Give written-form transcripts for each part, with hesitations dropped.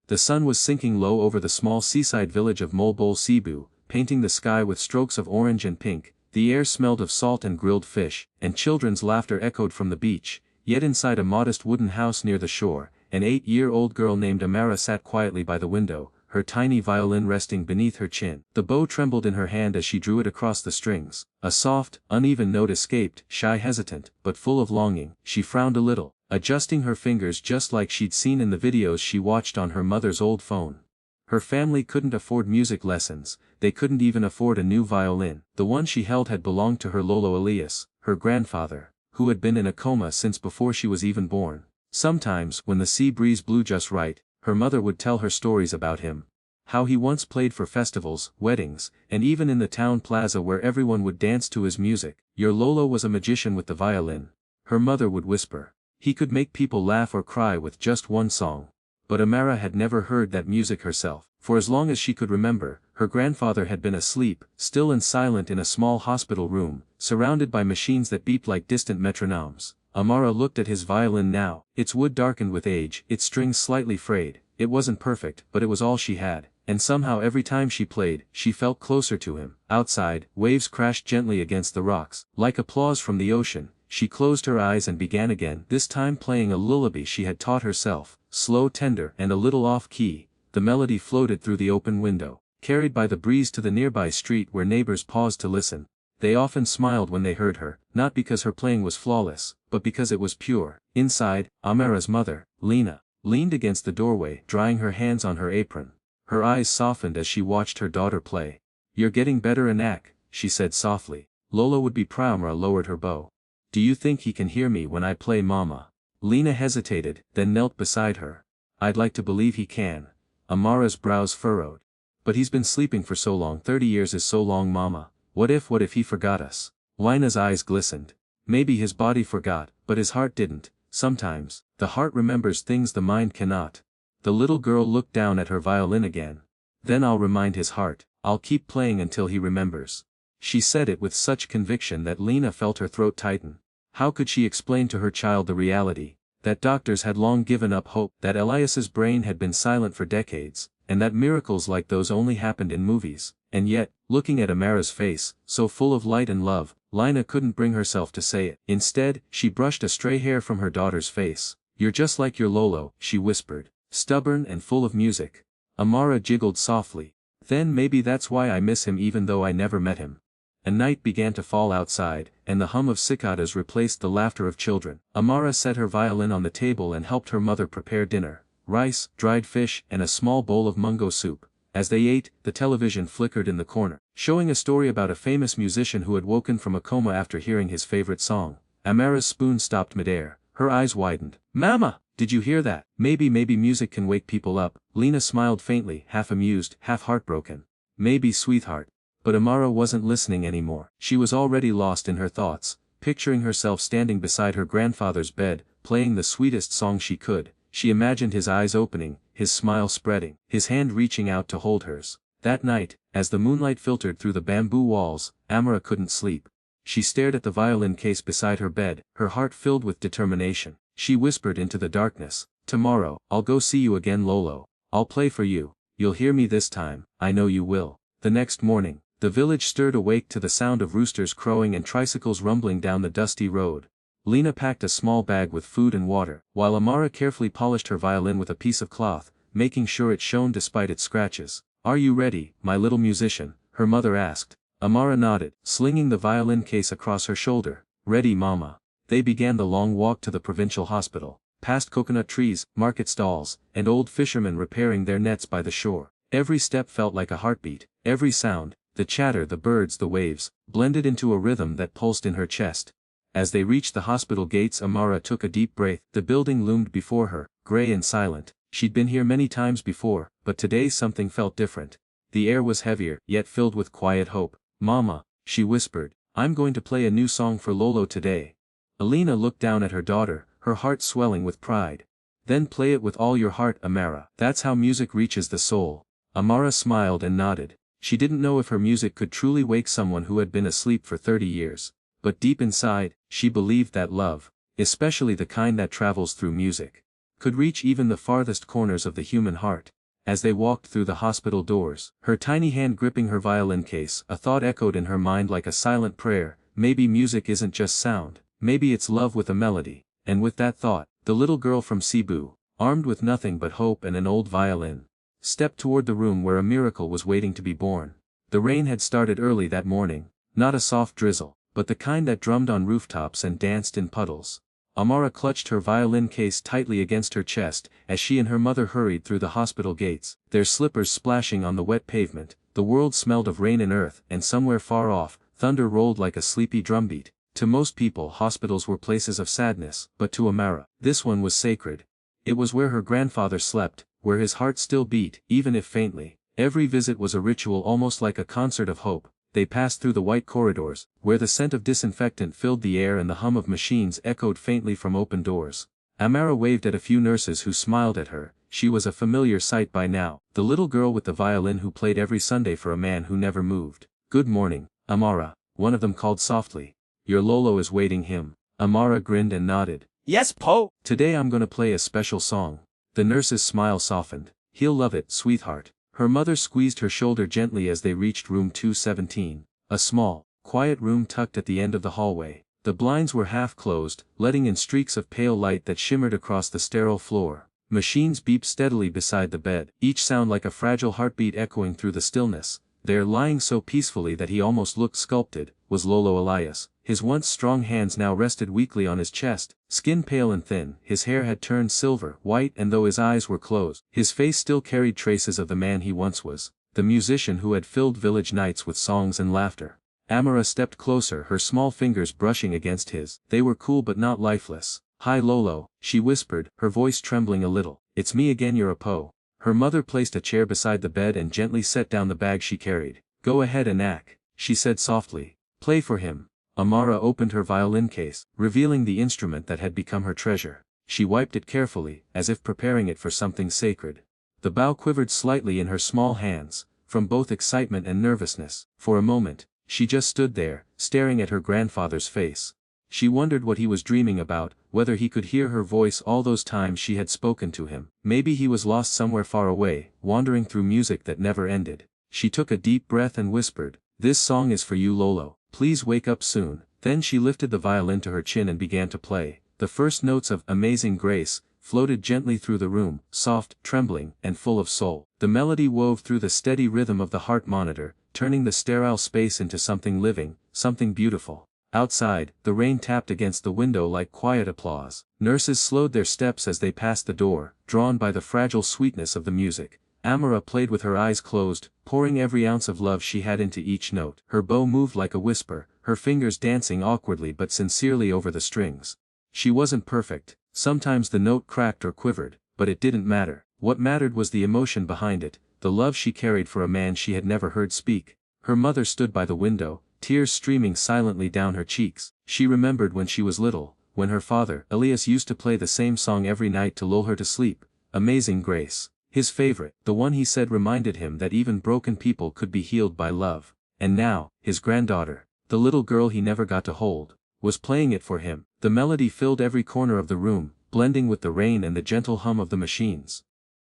The sun was sinking low over the small seaside village of Cebu, painting the sky with strokes of orange and pink. The air smelled of salt and grilled fish, and children's laughter echoed from the beach. Yet inside a modest wooden house near the shore, an 8-year-old girl named Amara sat quietly by the window, her tiny violin resting beneath her chin. The bow trembled in her hand as she drew it across the strings. A soft, uneven note escaped, shy, hesitant, but full of longing. She frowned a little, adjusting her fingers just like she'd seen in the videos she watched on her mother's old phone. Her family couldn't afford music lessons, they couldn't even afford a new violin. The one she held had belonged to her Lolo Elias, her grandfather, who had been in a coma since before she was even born. Sometimes, when the sea breeze blew just right, her mother would tell her stories about him. How he once played for festivals, weddings, and even in the town plaza where everyone would dance to his music. Your Lolo was a magician with the violin, her mother would whisper. He could make people laugh or cry with just one song. But Amara had never heard that music herself. For as long as she could remember, her grandfather had been asleep, still and silent in a small hospital room, surrounded by machines that beeped like distant metronomes. Amara looked at his violin now, its wood darkened with age, its strings slightly frayed. It wasn't perfect, but it was all she had, and somehow every time she played, she felt closer to him. Outside, waves crashed gently against the rocks. Like applause from the ocean, she closed her eyes and began again, this time playing a lullaby she had taught herself, slow, tender, and a little off-key. The melody floated through the open window, carried by the breeze to the nearby street where neighbors paused to listen. They often smiled when they heard her, not because her playing was flawless, but because it was pure. Inside, Amara's mother, Lena, leaned against the doorway, drying her hands on her apron. Her eyes softened as she watched her daughter play. "You're getting better, Anak," she said softly. "Lolo would be proud." Amara lowered her bow. "Do you think he can hear me when I play, Mama?" Lena hesitated, then knelt beside her. "I'd like to believe he can." Amara's brows furrowed. "But he's been sleeping for so long. 30 years is so long, Mama. What if he forgot us?" Lena's eyes glistened. "Maybe his body forgot, but his heart didn't. Sometimes, the heart remembers things the mind cannot." The little girl looked down at her violin again. "Then I'll remind his heart. I'll keep playing until he remembers." She said it with such conviction that Lena felt her throat tighten. How could she explain to her child the reality? That doctors had long given up hope, that Elias's brain had been silent for decades, and that miracles like those only happened in movies. And yet, looking at Amara's face, so full of light and love, Lena couldn't bring herself to say it. Instead, she brushed a stray hair from her daughter's face. "You're just like your Lolo," she whispered. "Stubborn and full of music." Amara jiggled softly. "Then maybe that's why I miss him even though I never met him." A night began to fall outside, and the hum of cicadas replaced the laughter of children. Amara set her violin on the table and helped her mother prepare dinner. Rice, dried fish, and a small bowl of mungo soup. As they ate, the television flickered in the corner, showing a story about a famous musician who had woken from a coma after hearing his favorite song. Amara's spoon stopped midair. Her eyes widened. "Mama, did you hear that?" Maybe music can wake people up." Lena smiled faintly, half amused, half heartbroken. "Maybe, sweetheart." But Amara wasn't listening anymore. She was already lost in her thoughts, picturing herself standing beside her grandfather's bed, playing the sweetest song she could. She imagined his eyes opening, his smile spreading, his hand reaching out to hold hers. That night, as the moonlight filtered through the bamboo walls, Amara couldn't sleep. She stared at the violin case beside her bed, her heart filled with determination. She whispered into the darkness, "Tomorrow, I'll go see you again, Lolo. I'll play for you. You'll hear me this time, I know you will." The next morning, the village stirred awake to the sound of roosters crowing and tricycles rumbling down the dusty road. Lena packed a small bag with food and water, while Amara carefully polished her violin with a piece of cloth, making sure it shone despite its scratches. "Are you ready, my little musician?" her mother asked. Amara nodded, slinging the violin case across her shoulder. "Ready, Mama." They began the long walk to the provincial hospital, past coconut trees, market stalls, and old fishermen repairing their nets by the shore. Every step felt like a heartbeat, every sound, the chatter, the birds, the waves, blended into a rhythm that pulsed in her chest. As they reached the hospital gates, Amara took a deep breath. The building loomed before her, gray and silent. She'd been here many times before, but today something felt different. The air was heavier, yet filled with quiet hope. "Mama," she whispered, "I'm going to play a new song for Lolo today." Alina looked down at her daughter, her heart swelling with pride. "Then play it with all your heart, Amara. That's how music reaches the soul." Amara smiled and nodded. She didn't know if her music could truly wake someone who had been asleep for 30 years. But deep inside, she believed that love, especially the kind that travels through music, could reach even the farthest corners of the human heart. As they walked through the hospital doors, her tiny hand gripping her violin case, a thought echoed in her mind like a silent prayer: maybe music isn't just sound, maybe it's love with a melody. And with that thought, the little girl from Cebu, armed with nothing but hope and an old violin, stepped toward the room where a miracle was waiting to be born. The rain had started early that morning, not a soft drizzle, but the kind that drummed on rooftops and danced in puddles. Amara clutched her violin case tightly against her chest as she and her mother hurried through the hospital gates, their slippers splashing on the wet pavement. The world smelled of rain and earth, and somewhere far off, thunder rolled like a sleepy drumbeat. To most people, hospitals were places of sadness, but to Amara, this one was sacred. It was where her grandfather slept, where his heart still beat, even if faintly. Every visit was a ritual, almost like a concert of hope. They passed through the white corridors, where the scent of disinfectant filled the air and the hum of machines echoed faintly from open doors. Amara waved at a few nurses who smiled at her. She was a familiar sight by now, the little girl with the violin who played every Sunday for a man who never moved. "Good morning, Amara," one of them called softly. "Your Lolo is waiting him." Amara grinned and nodded. "Yes, Po." "Today I'm gonna play a special song." The nurse's smile softened. "He'll love it, sweetheart." Her mother squeezed her shoulder gently as they reached room 217, a small, quiet room tucked at the end of the hallway. The blinds were half closed, letting in streaks of pale light that shimmered across the sterile floor. Machines beeped steadily beside the bed, each sound like a fragile heartbeat echoing through the stillness. There, lying so peacefully that he almost looked sculpted, was Lolo Elias. His once strong hands now rested weakly on his chest, skin pale and thin. His hair had turned silver white, and though his eyes were closed, his face still carried traces of the man he once was, the musician who had filled village nights with songs and laughter. Amara stepped closer, her small fingers brushing against his. They were cool but not lifeless. "Hi Lolo," she whispered, her voice trembling a little. "It's me again, you're a Po." Her mother placed a chair beside the bed and gently set down the bag she carried. "Go ahead and act," she said softly. "Play for him." Amara opened her violin case, revealing the instrument that had become her treasure. She wiped it carefully, as if preparing it for something sacred. The bow quivered slightly in her small hands, from both excitement and nervousness. For a moment, she just stood there, staring at her grandfather's face. She wondered what he was dreaming about, whether he could hear her voice all those times she had spoken to him. Maybe he was lost somewhere far away, wandering through music that never ended. She took a deep breath and whispered, "This song is for you, Lolo. Please wake up soon." Then she lifted the violin to her chin and began to play. The first notes of "Amazing Grace" floated gently through the room, soft, trembling, and full of soul. The melody wove through the steady rhythm of the heart monitor, turning the sterile space into something living, something beautiful. Outside, the rain tapped against the window like quiet applause. Nurses slowed their steps as they passed the door, drawn by the fragile sweetness of the music. Amara played with her eyes closed, pouring every ounce of love she had into each note. Her bow moved like a whisper, her fingers dancing awkwardly but sincerely over the strings. She wasn't perfect. Sometimes the note cracked or quivered, but it didn't matter. What mattered was the emotion behind it, the love she carried for a man she had never heard speak. Her mother stood by the window, tears streaming silently down her cheeks. She remembered when she was little, when her father, Elias, used to play the same song every night to lull her to sleep. "Amazing Grace." His favorite, the one he said reminded him that even broken people could be healed by love. And now, his granddaughter, the little girl he never got to hold, was playing it for him. The melody filled every corner of the room, blending with the rain and the gentle hum of the machines.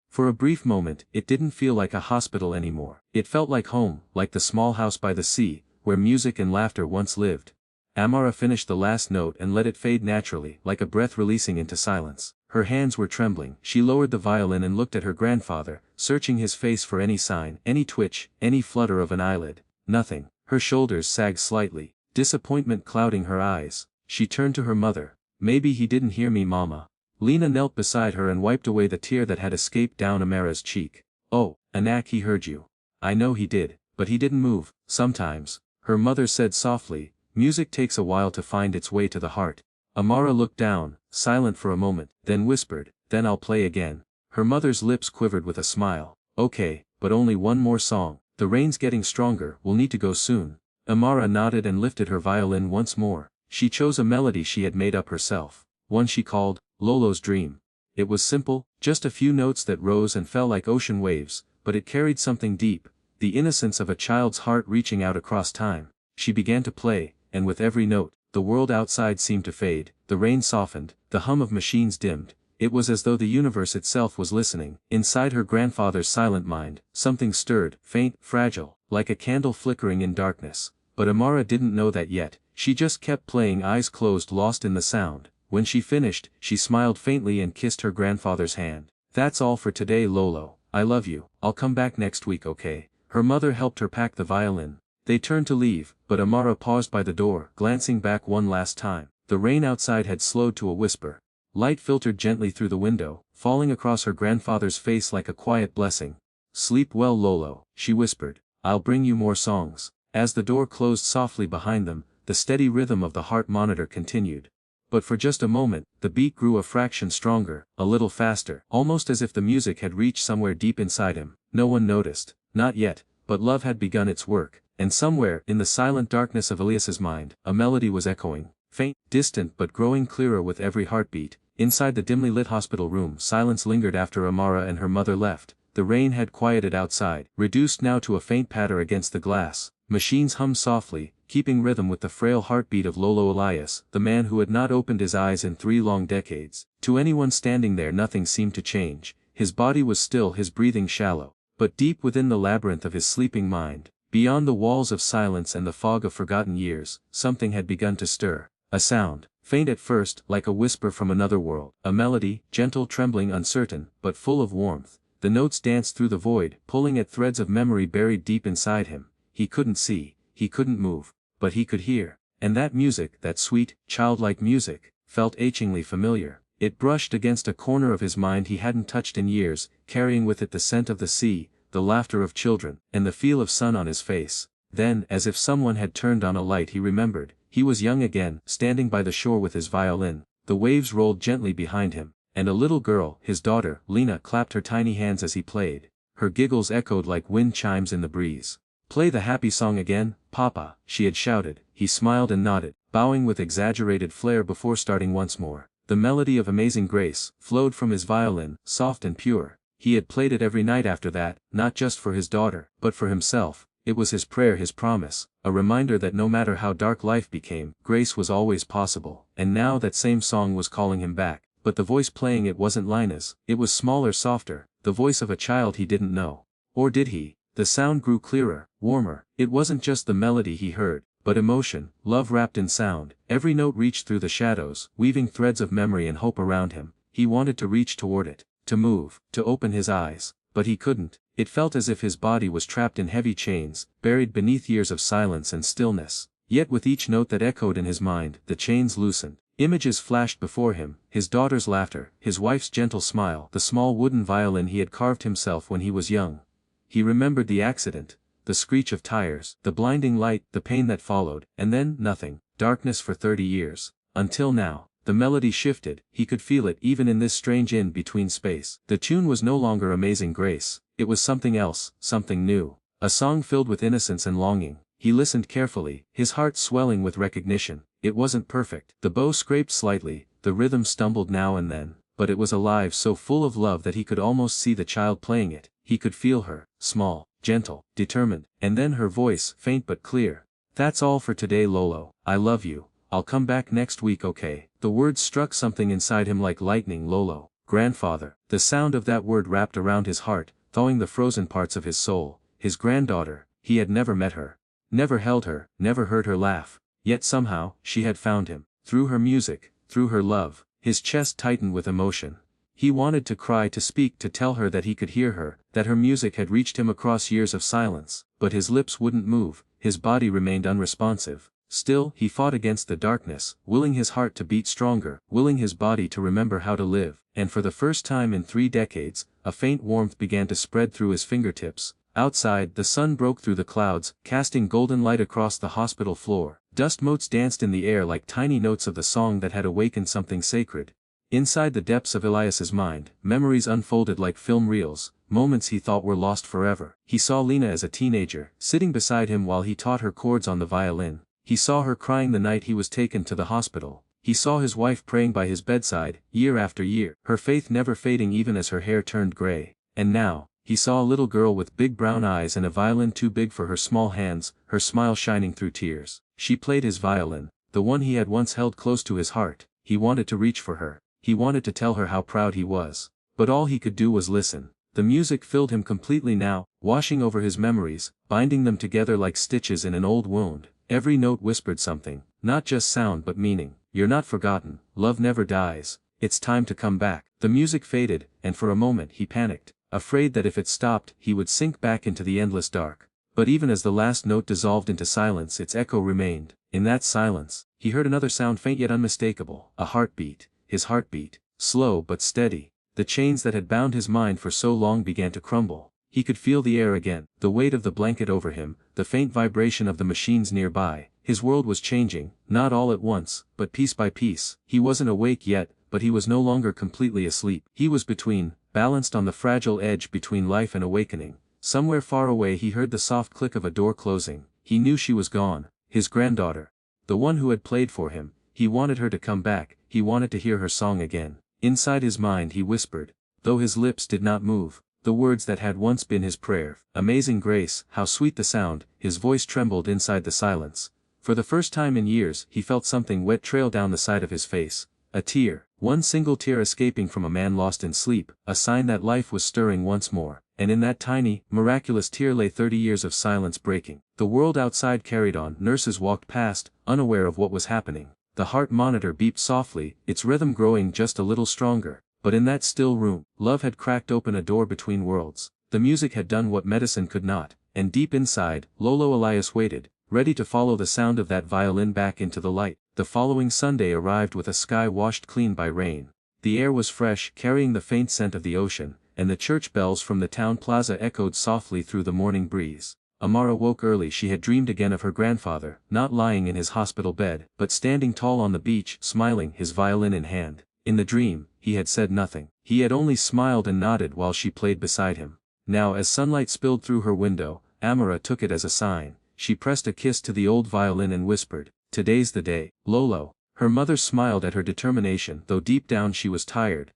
For a brief moment, it didn't feel like a hospital anymore. It felt like home, like the small house by the sea, where music and laughter once lived. Amara finished the last note and let it fade naturally, like a breath releasing into silence. Her hands were trembling. She lowered the violin and looked at her grandfather, searching his face for any sign, any twitch, any flutter of an eyelid. Nothing. Her shoulders sagged slightly, disappointment clouding her eyes. She turned to her mother. "Maybe he didn't hear me, Mama." Lena knelt beside her and wiped away the tear that had escaped down Amara's cheek. "Oh, Anak, he heard you. I know he did, but he didn't move." "Sometimes," her mother said softly, "music takes a while to find its way to the heart." Amara looked down, silent for a moment, then whispered, "Then I'll play again." Her mother's lips quivered with a smile. "Okay, but only one more song. The rain's getting stronger, we'll need to go soon." Amara nodded and lifted her violin once more. She chose a melody she had made up herself, one she called Lolo's Dream. It was simple, just a few notes that rose and fell like ocean waves, but it carried something deep, the innocence of a child's heart reaching out across time. She began to play, and with every note, the world outside seemed to fade, the rain softened, the hum of machines dimmed, It was as though the universe itself was listening. Inside her grandfather's silent mind, something stirred, faint, fragile, like a candle flickering in darkness. But Amara didn't know that yet. She just kept playing, eyes closed, lost in the sound. When she finished, she smiled faintly and kissed her grandfather's hand. "That's all for today, Lolo. I love you. I'll come back next week, okay?" Her mother helped her pack the violin. They turned to leave, but Amara paused by the door, glancing back one last time. The rain outside had slowed to a whisper. Light filtered gently through the window, falling across her grandfather's face like a quiet blessing. "Sleep well, Lolo," she whispered. "I'll bring you more songs." As the door closed softly behind them, the steady rhythm of the heart monitor continued. But for just a moment, the beat grew a fraction stronger, a little faster, almost as if the music had reached somewhere deep inside him. No one noticed, not yet, but love had begun its work, and somewhere, in the silent darkness of Elias's mind, a melody was echoing, faint, distant but growing clearer with every heartbeat. Inside the dimly lit hospital room, silence lingered after Amara and her mother left. The rain had quieted outside, reduced now to a faint patter against the glass. Machines hummed softly, keeping rhythm with the frail heartbeat of Lolo Elias, the man who had not opened his eyes in 3 long decades. To anyone standing there nothing seemed to change. His body was still, his breathing shallow. But deep within the labyrinth of his sleeping mind, beyond the walls of silence and the fog of forgotten years, something had begun to stir. A sound, faint at first, like a whisper from another world. A melody, gentle, trembling, uncertain, but full of warmth. The notes danced through the void, pulling at threads of memory buried deep inside him. He couldn't see, he couldn't move, but he could hear. And that music, that sweet, childlike music, felt achingly familiar. It brushed against a corner of his mind he hadn't touched in years, carrying with it the scent of the sea, the laughter of children, and the feel of sun on his face. Then, as if someone had turned on a light, he remembered. He was young again, standing by the shore with his violin. The waves rolled gently behind him, and a little girl, his daughter, Lena, clapped her tiny hands as he played. Her giggles echoed like wind chimes in the breeze. "Play the happy song again, Papa," she had shouted. He smiled and nodded, bowing with exaggerated flair before starting once more. The melody of Amazing Grace flowed from his violin, soft and pure. He had played it every night after that, not just for his daughter, but for himself. It was his prayer, his promise, a reminder that no matter how dark life became, grace was always possible. And now that same song was calling him back. But the voice playing it wasn't Lina's. It was smaller, softer, the voice of a child he didn't know. Or did he? The sound grew clearer, warmer. It wasn't just the melody he heard, but emotion, love wrapped in sound. Every note reached through the shadows, weaving threads of memory and hope around him. He wanted to reach toward it, to move, to open his eyes, but he couldn't. It felt as if his body was trapped in heavy chains, buried beneath years of silence and stillness. Yet with each note that echoed in his mind, the chains loosened. Images flashed before him, his daughter's laughter, his wife's gentle smile, the small wooden violin he had carved himself when he was young. He remembered the accident, the screech of tires, the blinding light, the pain that followed, and then, nothing, darkness for 30 years. Until now. The melody shifted, he could feel it even in this strange in-between space. The tune was no longer Amazing Grace, it was something else, something new. A song filled with innocence and longing. He listened carefully, his heart swelling with recognition. It wasn't perfect. The bow scraped slightly, the rhythm stumbled now and then, but it was alive, so full of love that he could almost see the child playing it. He could feel her, small, gentle, determined, and then her voice, faint but clear. "That's all for today, Lolo. I love you. I'll come back next week, okay?" The words struck something inside him like lightning. Lolo, grandfather. The sound of that word wrapped around his heart, thawing the frozen parts of his soul. His granddaughter. He had never met her. Never held her, never heard her laugh. Yet somehow, she had found him. Through her music, through her love. His chest tightened with emotion. He wanted to cry, to speak, to tell her that he could hear her, that her music had reached him across years of silence. But his lips wouldn't move, his body remained unresponsive. Still, he fought against the darkness, willing his heart to beat stronger, willing his body to remember how to live. And for the first time in 3 decades, a faint warmth began to spread through his fingertips. Outside, the sun broke through the clouds, casting golden light across the hospital floor. Dust motes danced in the air like tiny notes of the song that had awakened something sacred. Inside the depths of Elias's mind, memories unfolded like film reels, moments he thought were lost forever. He saw Lena as a teenager, sitting beside him while he taught her chords on the violin. He saw her crying the night he was taken to the hospital. He saw his wife praying by his bedside, year after year, her faith never fading even as her hair turned gray. And now, he saw a little girl with big brown eyes and a violin too big for her small hands, her smile shining through tears. She played his violin, the one he had once held close to his heart. He wanted to reach for her. he wanted to tell her how proud he was. But all he could do was listen. The music filled him completely now, washing over his memories, binding them together like stitches in an old wound. Every note whispered something, not just sound but meaning. You're not forgotten, love never dies, it's time to come back. The music faded, and for a moment he panicked, afraid that if it stopped he would sink back into the endless dark. But even as the last note dissolved into silence, its echo remained. In that silence, he heard another sound, faint yet unmistakable, a heartbeat, his heartbeat, slow but steady. The chains that had bound his mind for so long began to crumble. He could feel the air again, the weight of the blanket over him, the faint vibration of the machines nearby. His world was changing, not all at once, but piece by piece. He wasn't awake yet, but he was no longer completely asleep. He was between, balanced on the fragile edge between life and awakening. Somewhere far away he heard the soft click of a door closing. He knew she was gone, his granddaughter. The one who had played for him. He wanted her to come back, he wanted to hear her song again. Inside his mind he whispered, though his lips did not move, the words that had once been his prayer. Amazing grace, how sweet the sound. His voice trembled inside the silence. For the first time in years he felt something wet trail down the side of his face. A tear, one single tear escaping from a man lost in sleep, a sign that life was stirring once more. And in that tiny, miraculous tear lay 30 years of silence breaking. The world outside carried on. Nurses walked past, unaware of what was happening. The heart monitor beeped softly, its rhythm growing just a little stronger. But in that still room, love had cracked open a door between worlds. The music had done what medicine could not, and deep inside, Lolo Elias waited, ready to follow the sound of that violin back into the light. The following Sunday arrived with a sky washed clean by rain. The air was fresh, carrying the faint scent of the ocean, and the church bells from the town plaza echoed softly through the morning breeze. Amara woke early. She had dreamed again of her grandfather, not lying in his hospital bed, but standing tall on the beach, smiling, his violin in hand. In the dream, he had said nothing. He had only smiled and nodded while she played beside him. Now as sunlight spilled through her window, Amara took it as a sign. She pressed a kiss to the old violin and whispered, "Today's the day, Lolo." Her mother smiled at her determination, though deep down she was tired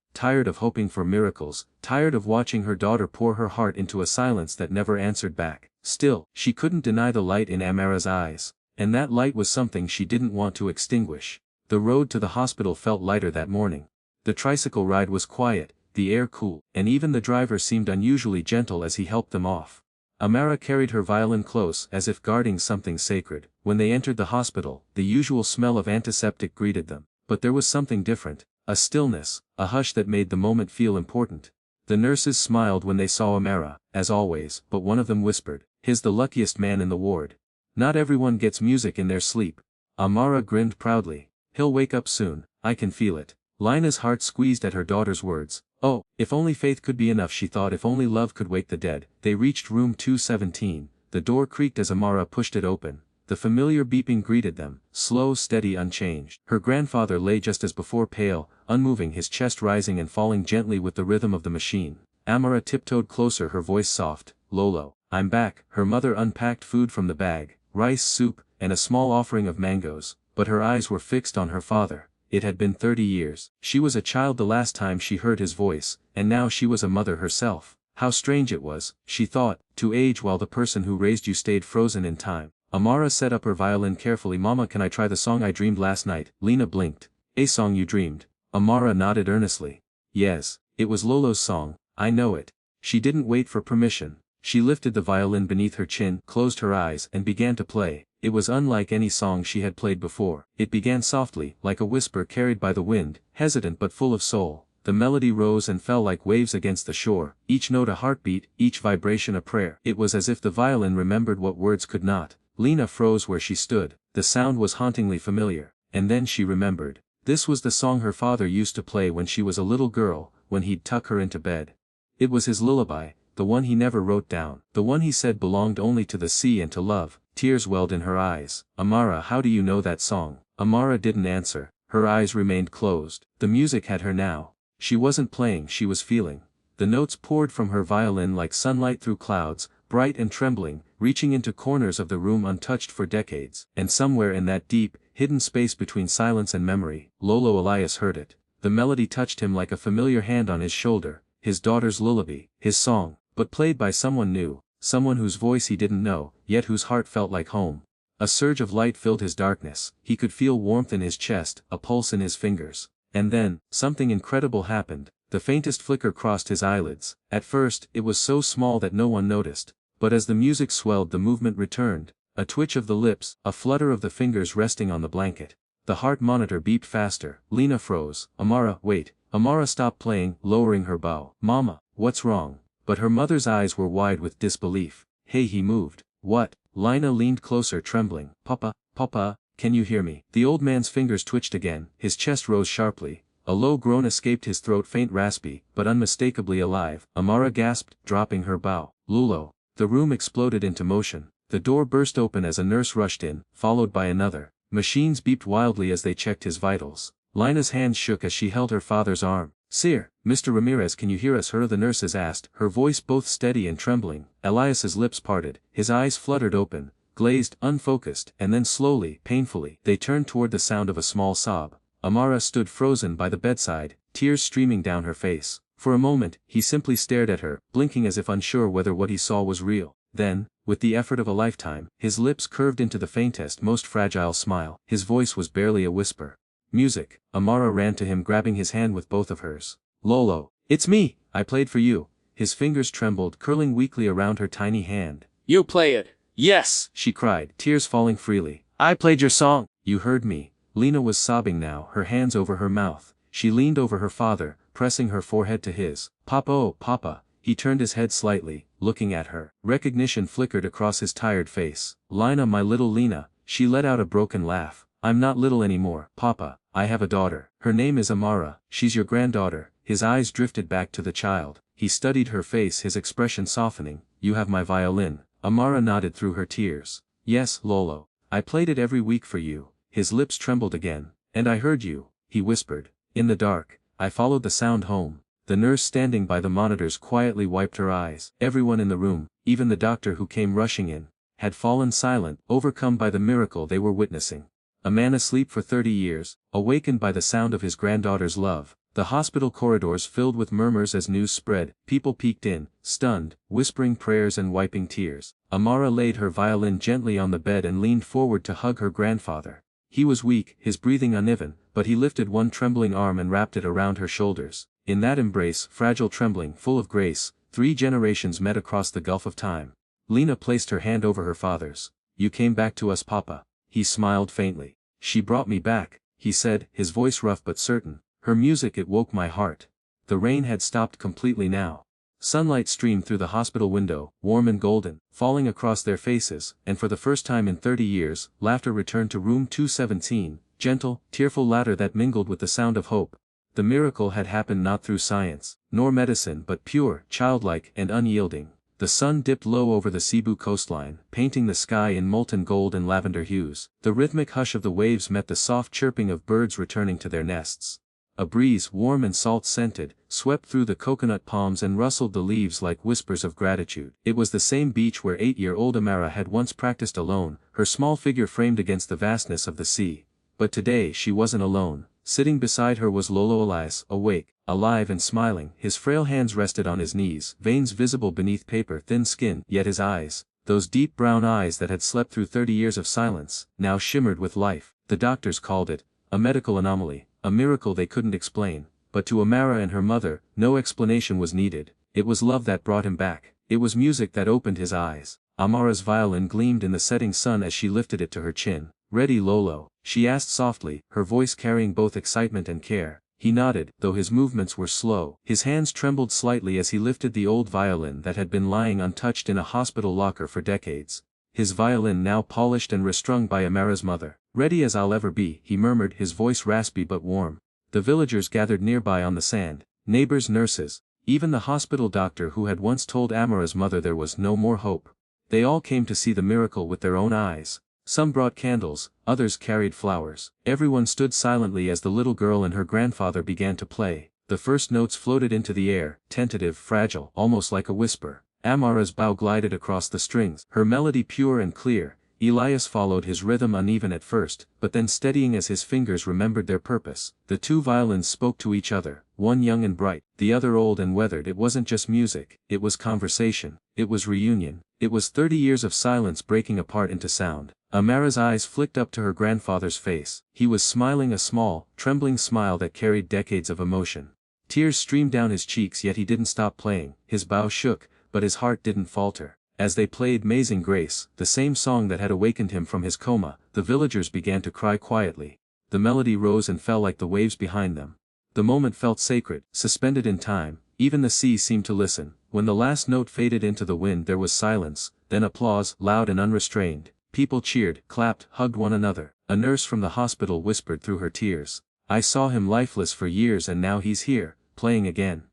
of hoping for miracles, tired of watching her daughter pour her heart into a silence that never answered back. Still, she couldn't deny the light in Amara's eyes, and that light was something she didn't want to extinguish. The road to the hospital felt lighter that morning. The tricycle ride was quiet, the air cool, and even the driver seemed unusually gentle as he helped them off. Amara carried her violin close as if guarding something sacred. When they entered the hospital, the usual smell of antiseptic greeted them. But there was something different, a stillness, a hush that made the moment feel important. The nurses smiled when they saw Amara, as always, but one of them whispered, "He's the luckiest man in the ward. Not everyone gets music in their sleep." Amara grinned proudly. "He'll wake up soon, I can feel it." Lina's heart squeezed at her daughter's words. Oh, if only faith could be enough, she thought, if only love could wake the dead. They reached room 217, the door creaked as Amara pushed it open. The familiar beeping greeted them, slow, steady, unchanged. Her grandfather lay just as before, pale, unmoving, his chest rising and falling gently with the rhythm of the machine. Amara tiptoed closer, her voice soft. "Lolo, I'm back." Her mother unpacked food from the bag, rice, soup, and a small offering of mangoes, but her eyes were fixed on her father. It had been 30 years. She was a child the last time she heard his voice, and now she was a mother herself. How strange it was, she thought, to age while the person who raised you stayed frozen in time. Amara set up her violin carefully. "Mama, can I try the song I dreamed last night?" Lina blinked. "A song you dreamed?" Amara nodded earnestly. "Yes, it was Lolo's song, I know it." She didn't wait for permission. She lifted the violin beneath her chin, closed her eyes, and began to play. It was unlike any song she had played before. It began softly, like a whisper carried by the wind, hesitant but full of soul. The melody rose and fell like waves against the shore, each note a heartbeat, each vibration a prayer. It was as if the violin remembered what words could not. Lina froze where she stood. The sound was hauntingly familiar. And then she remembered. This was the song her father used to play when she was a little girl, when he'd tuck her into bed. It was his lullaby, the one he never wrote down, the one he said belonged only to the sea and to love. Tears welled in her eyes. "Amara, how do you know that song?" Amara didn't answer. Her eyes remained closed. The music had her now. She wasn't playing, she was feeling. The notes poured from her violin like sunlight through clouds, bright and trembling, reaching into corners of the room untouched for decades. And somewhere in that deep, hidden space between silence and memory, Lolo Elias heard it. The melody touched him like a familiar hand on his shoulder, his daughter's lullaby, his song, but played by someone new, someone whose voice he didn't know, yet whose heart felt like home. A surge of light filled his darkness. He could feel warmth in his chest, a pulse in his fingers. And then, something incredible happened. The faintest flicker crossed his eyelids. At first, it was so small that no one noticed. But as the music swelled, the movement returned. A twitch of the lips, a flutter of the fingers resting on the blanket. The heart monitor beeped faster. Lena froze. Amara, wait. Amara stopped playing, lowering her bow. Mama, what's wrong? But her mother's eyes were wide with disbelief. Hey, he moved. What? Lina leaned closer, trembling. Papa, Papa, can you hear me? The old man's fingers twitched again, his chest rose sharply. A low groan escaped his throat, faint, raspy, but unmistakably alive. Amara gasped, dropping her bow. Lulo. The room exploded into motion. The door burst open as a nurse rushed in, followed by another. Machines beeped wildly as they checked his vitals. Lina's hands shook as she held her father's arm. Sir, Mr. Ramirez, can you hear us? The nurses asked, her voice both steady and trembling. Elias's lips parted, his eyes fluttered open, glazed, unfocused, and then slowly, painfully, they turned toward the sound of a small sob. Amara stood frozen by the bedside, tears streaming down her face. For a moment, he simply stared at her, blinking as if unsure whether what he saw was real. Then, with the effort of a lifetime, his lips curved into the faintest, most fragile smile. His voice was barely a whisper. Music. Amara ran to him, grabbing his hand with both of hers. Lolo. It's me. I played for you. His fingers trembled, curling weakly around her tiny hand. You play it. Yes, she cried, tears falling freely. I played your song. You heard me. Lena was sobbing now, her hands over her mouth. She leaned over her father, pressing her forehead to his. Papa, oh, Papa. He turned his head slightly, looking at her. Recognition flickered across his tired face. Lina, my little Lena. She let out a broken laugh. I'm not little anymore, Papa. I have a daughter. Her name is Amara. She's your granddaughter. His eyes drifted back to the child. He studied her face, his expression softening. You have my violin. Amara nodded through her tears. Yes, Lolo. I played it every week for you. His lips trembled again. And I heard you, he whispered. In the dark, I followed the sound home. The nurse standing by the monitors quietly wiped her eyes. Everyone in the room, even the doctor who came rushing in, had fallen silent, overcome by the miracle they were witnessing. A man asleep for 30 years, awakened by the sound of his granddaughter's love. The hospital corridors filled with murmurs as news spread. People peeked in, stunned, whispering prayers and wiping tears. Amara laid her violin gently on the bed and leaned forward to hug her grandfather. He was weak, his breathing uneven, but he lifted one trembling arm and wrapped it around her shoulders. In that embrace, fragile, trembling, full of grace, 3 generations met across the gulf of time. Lena placed her hand over her father's. You came back to us, Papa. He smiled faintly. She brought me back, he said, his voice rough but certain. Her music, it woke my heart. The rain had stopped completely now. Sunlight streamed through the hospital window, warm and golden, falling across their faces, and for the first time in 30 years, laughter returned to room 217, gentle, tearful laughter that mingled with the sound of hope. The miracle had happened not through science, nor medicine, but pure, childlike, and unyielding. The sun dipped low over the Cebu coastline, painting the sky in molten gold and lavender hues. The rhythmic hush of the waves met the soft chirping of birds returning to their nests. A breeze, warm and salt-scented, swept through the coconut palms and rustled the leaves like whispers of gratitude. It was the same beach where 8-year-old Amara had once practiced alone, her small figure framed against the vastness of the sea. But today she wasn't alone. Sitting beside her was Lolo Elias, awake, alive and smiling. His frail hands rested on his knees, veins visible beneath paper-thin skin, yet his eyes, those deep brown eyes that had slept through 30 years of silence, now shimmered with life. The doctors called it a medical anomaly, a miracle they couldn't explain, but to Amara and her mother, no explanation was needed. It was love that brought him back. It was music that opened his eyes. Amara's violin gleamed in the setting sun as she lifted it to her chin. Ready, Lolo? She asked softly, her voice carrying both excitement and care. He nodded, though his movements were slow. His hands trembled slightly as he lifted the old violin that had been lying untouched in a hospital locker for decades. His violin now polished and restrung by Amara's mother. Ready as I'll ever be, he murmured, his voice raspy but warm. The villagers gathered nearby on the sand, neighbors, nurses, even the hospital doctor who had once told Amara's mother there was no more hope. They all came to see the miracle with their own eyes. Some brought candles, others carried flowers. Everyone stood silently as the little girl and her grandfather began to play. The first notes floated into the air, tentative, fragile, almost like a whisper. Amara's bow glided across the strings, her melody pure and clear. Elias followed his rhythm, uneven at first, but then steadying as his fingers remembered their purpose. The 2 violins spoke to each other, one young and bright, the other old and weathered. It wasn't just music, it was conversation. It was reunion. It was 30 years of silence breaking apart into sound. Amara's eyes flicked up to her grandfather's face. He was smiling, a small, trembling smile that carried decades of emotion. Tears streamed down his cheeks, yet he didn't stop playing. His bow shook, but his heart didn't falter. As they played Amazing Grace, the same song that had awakened him from his coma, the villagers began to cry quietly. The melody rose and fell like the waves behind them. The moment felt sacred, suspended in time. Even the sea seemed to listen. When the last note faded into the wind, there was silence, then applause, loud and unrestrained. People cheered, clapped, hugged one another. A nurse from the hospital whispered through her tears, "I saw him lifeless for years and now he's here, playing again."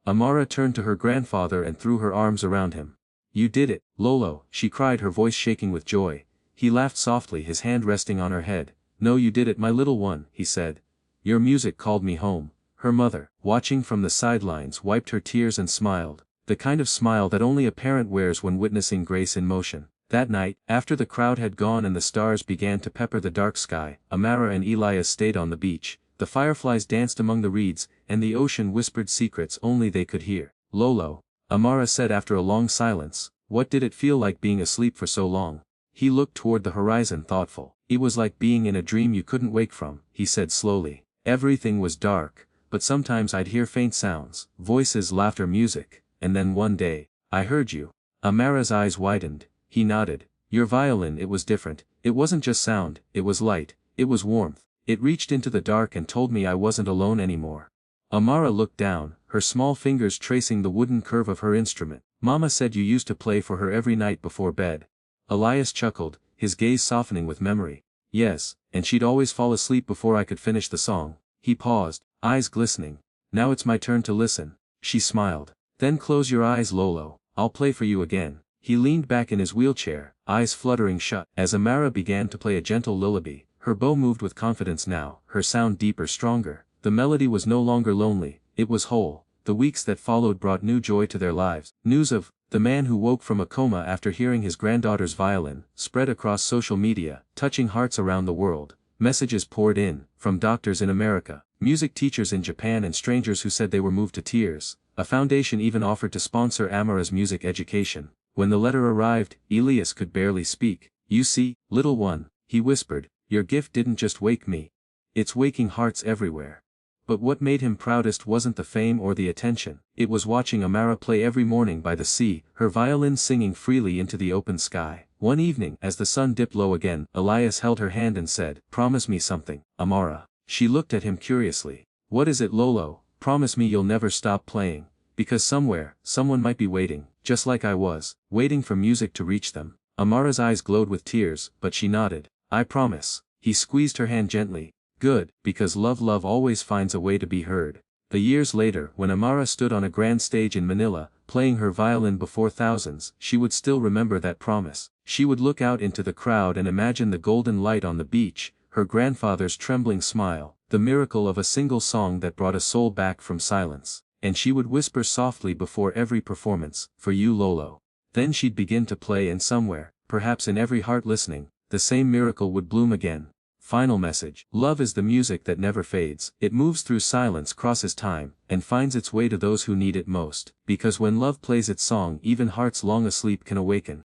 Amara turned to her grandfather and threw her arms around him. "You did it, Lolo," she cried, her voice shaking with joy. He laughed softly, his hand resting on her head. "No, you did it, my little one," he said. "Your music called me home." Her mother, watching from the sidelines, wiped her tears and smiled, the kind of smile that only a parent wears when witnessing grace in motion. That night, after the crowd had gone and the stars began to pepper the dark sky, Amara and Elias stayed on the beach. The fireflies danced among the reeds, and the ocean whispered secrets only they could hear. "Lolo," Amara said after a long silence, "what did it feel like being asleep for so long?" He looked toward the horizon, thoughtful. "It was like being in a dream you couldn't wake from," he said slowly. "Everything was dark, but sometimes I'd hear faint sounds, voices, laughter, music, and then one day, I heard you." Amara's eyes widened. He nodded. "Your violin, it was different. It wasn't just sound, it was light, it was warmth. It reached into the dark and told me I wasn't alone anymore." Amara looked down, her small fingers tracing the wooden curve of her instrument. "Mama said you used to play for her every night before bed." Elias chuckled, his gaze softening with memory. "Yes, and she'd always fall asleep before I could finish the song." He paused, eyes glistening. "Now it's my turn to listen." She smiled. "Then close your eyes, Lolo, I'll play for you again." He leaned back in his wheelchair, eyes fluttering shut. As Amara began to play a gentle lullaby, her bow moved with confidence now, her sound deeper, stronger. The melody was no longer lonely, it was whole. The weeks that followed brought new joy to their lives. News of the man who woke from a coma after hearing his granddaughter's violin spread across social media, touching hearts around the world. Messages poured in, from doctors in America, music teachers in Japan, and strangers who said they were moved to tears. A foundation even offered to sponsor Amara's music education. When the letter arrived, Elias could barely speak. "You see, little one," he whispered, "your gift didn't just wake me. It's waking hearts everywhere." But what made him proudest wasn't the fame or the attention. It was watching Amara play every morning by the sea, her violin singing freely into the open sky. One evening, as the sun dipped low again, Elias held her hand and said, "Promise me something, Amara." She looked at him curiously. "What is it, Lolo?" "Promise me you'll never stop playing. Because somewhere, someone might be waiting, just like I was, waiting for music to reach them." Amara's eyes glowed with tears, but she nodded. "I promise." He squeezed her hand gently. "Good, because love always finds a way to be heard." The years later, when Amara stood on a grand stage in Manila, playing her violin before thousands, she would still remember that promise. She would look out into the crowd and imagine the golden light on the beach, her grandfather's trembling smile, the miracle of a single song that brought a soul back from silence. And she would whisper softly before every performance, "For you, Lolo." Then she'd begin to play, and somewhere, perhaps in every heart listening, the same miracle would bloom again. Final message. Love is the music that never fades. It moves through silence, crosses time, and finds its way to those who need it most. Because when love plays its song, even hearts long asleep can awaken.